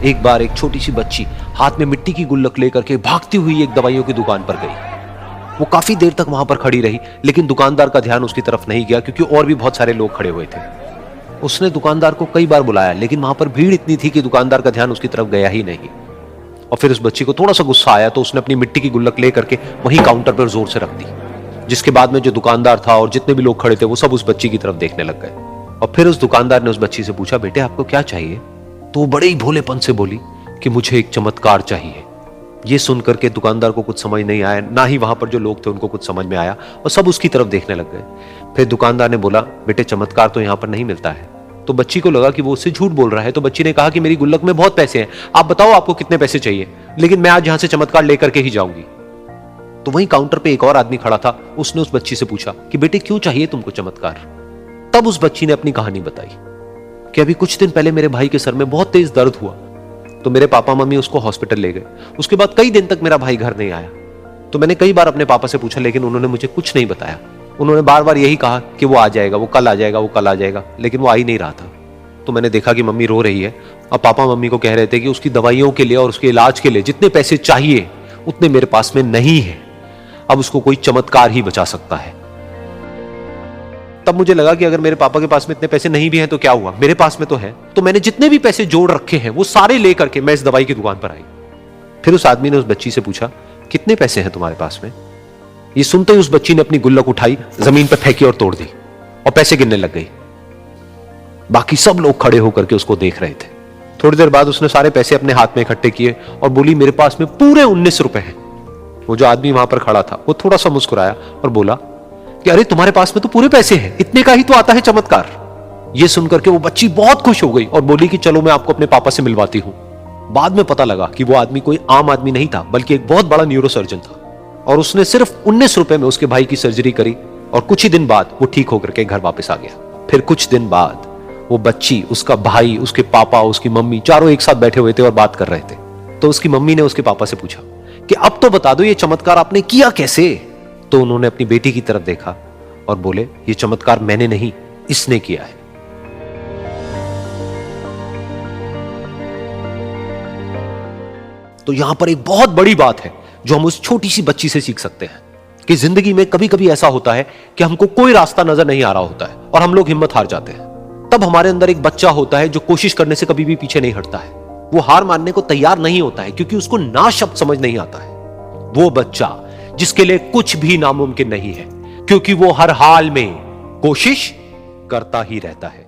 एक बार एक छोटी सी बच्ची हाथ में मिट्टी की गुल्लक लेकर के भागती हुई एक दवाइयों की दुकान पर गई। वो काफी देर तक वहां पर खड़ी रही, लेकिन दुकानदार का ध्यान उसकी तरफ नहीं गया क्योंकि और भी बहुत सारे लोग खड़े हुए थे। उसने दुकानदार को कई बार बुलाया, लेकिन वहां पर भीड़ इतनी थी कि दुकानदार का ध्यान उसकी तरफ गया ही नहीं। और फिर उस बच्ची को थोड़ा सा गुस्सा आया तो उसने अपनी मिट्टी की गुल्लक लेकर के वहीं काउंटर पर जोर से रख दी, जिसके बाद में जो दुकानदार था और जितने भी लोग खड़े थे वो सब उस बच्ची की तरफ देखने लग गए। और फिर उस दुकानदार ने उस बच्ची से पूछा, बेटे आपको क्या चाहिए? तो वो बड़े ही भोलेपन से बोली कि मुझे एक चमत्कार चाहिए। ये सुनकर के दुकानदार को कुछ समझ नहीं आया, ना ही वहां पर जो लोग थे उनको कुछ समझ में आया, और सब उसकी तरफ देखने लग गए। फिर दुकानदार ने बोला, बेटे चमत्कार तो यहां पर नहीं मिलता है। तो बच्ची को लगा कि वो उससे झूठ बोल रहा है, तो बच्ची ने कहा कि मेरी गुल्लक में बहुत पैसे हैं, आप बताओ आपको कितने पैसे चाहिए, लेकिन मैं आज यहां से चमत्कार लेकर के ही जाऊंगी। तो वहीं काउंटर पे एक और आदमी खड़ा था, उसने उस बच्ची से पूछा कि बेटे क्यों चाहिए तुमको चमत्कार? तब उस बच्ची ने अपनी कहानी बताई कि अभी कुछ दिन पहले मेरे भाई के सर में बहुत तेज दर्द हुआ, तो मेरे पापा मम्मी उसको हॉस्पिटल ले गए। उसके बाद कई दिन तक मेरा भाई घर नहीं आया। तो मैंने कई बार अपने पापा से पूछा, लेकिन उन्होंने मुझे कुछ नहीं बताया। उन्होंने बार बार यही कहा कि वो आ जाएगा, वो कल आ जाएगा, वो कल आ जाएगा, लेकिन वो आ ही नहीं रहा था। तो मैंने देखा कि मम्मी रो रही है, और पापा मम्मी को कह रहे थे कि उसकी दवाइयों के लिए और उसके इलाज के लिए जितने पैसे चाहिए उतने मेरे पास में नहीं है, अब उसको कोई चमत्कार ही बचा सकता है। तब मुझे लगा कि अगर मेरे पापा के पास में इतने पैसे नहीं भी हैं तो क्या हुआ, मेरे पास में तो है। तो मैंने जितने भी पैसे जोड़ रखे हैं वो सारे लेकर के मैं इस दवाई की दुकान पर आई। फिर उस आदमी ने उस बच्ची से पूछा, कितने पैसे हैं तुम्हारे पास में? ये सुनते ही उस बच्ची ने अपनी गुल्लक उठाई, जमीन पर फेंकी और तोड़ दी, और पैसे गिनने लग गई। बाकी सब लोग खड़े होकर के उसको देख रहे थे। थोड़ी देर बाद उसने सारे पैसे अपने हाथ में इकट्ठे किए और बोली, मेरे पास में पूरे 19 रुपए हैं। वो जो आदमी वहां पर खड़ा था वो थोड़ा सा मुस्कुराया और बोला कि अरे तुम्हारे पास में तो पूरे पैसे हैं, इतने का ही तो आता है चमत्कार। ये सुनकर के वो बच्ची बहुत खुश हो गई और बोली कि चलो मैं आपको अपने पापा से मिलवाती हूं। बाद में पता लगा कि वो आदमी कोई आम आदमी नहीं था, बल्कि एक बहुत बड़ा न्यूरोसर्जन था, और उसने सिर्फ 19 रुपए में उसके भाई की सर्जरी करी, और कुछ ही दिन बाद वो ठीक होकर के घर वापस आ गया। फिर कुछ दिन बाद वो बच्ची, उसका भाई, उसके पापा, उसकी मम्मी चारों एक साथ बैठे हुए थे और बात कर रहे थे। तो उसकी मम्मी ने उसके पापा से पूछा कि अब तो बता दो ये चमत्कार आपने किया कैसे? तो उन्होंने अपनी बेटी की तरफ देखा और बोले, ये चमत्कार मैंने नहीं, इसने किया है। तो यहां पर एक बहुत बड़ी बात है जो हम उस छोटी सी बच्ची से सीख सकते हैं कि जिंदगी में कभी कभी ऐसा होता है कि हमको कोई रास्ता नजर नहीं आ रहा होता है और हम लोग हिम्मत हार जाते हैं। तब हमारे अंदर एक बच्चा होता है जो कोशिश करने से कभी भी पीछे नहीं हटता है। वो हार मानने को तैयार नहीं होता है क्योंकि उसको ना शब्द समझ नहीं आता है। वो बच्चा जिसके लिए कुछ भी नामुमकिन नहीं है, क्योंकि वो हर हाल में कोशिश करता ही रहता है।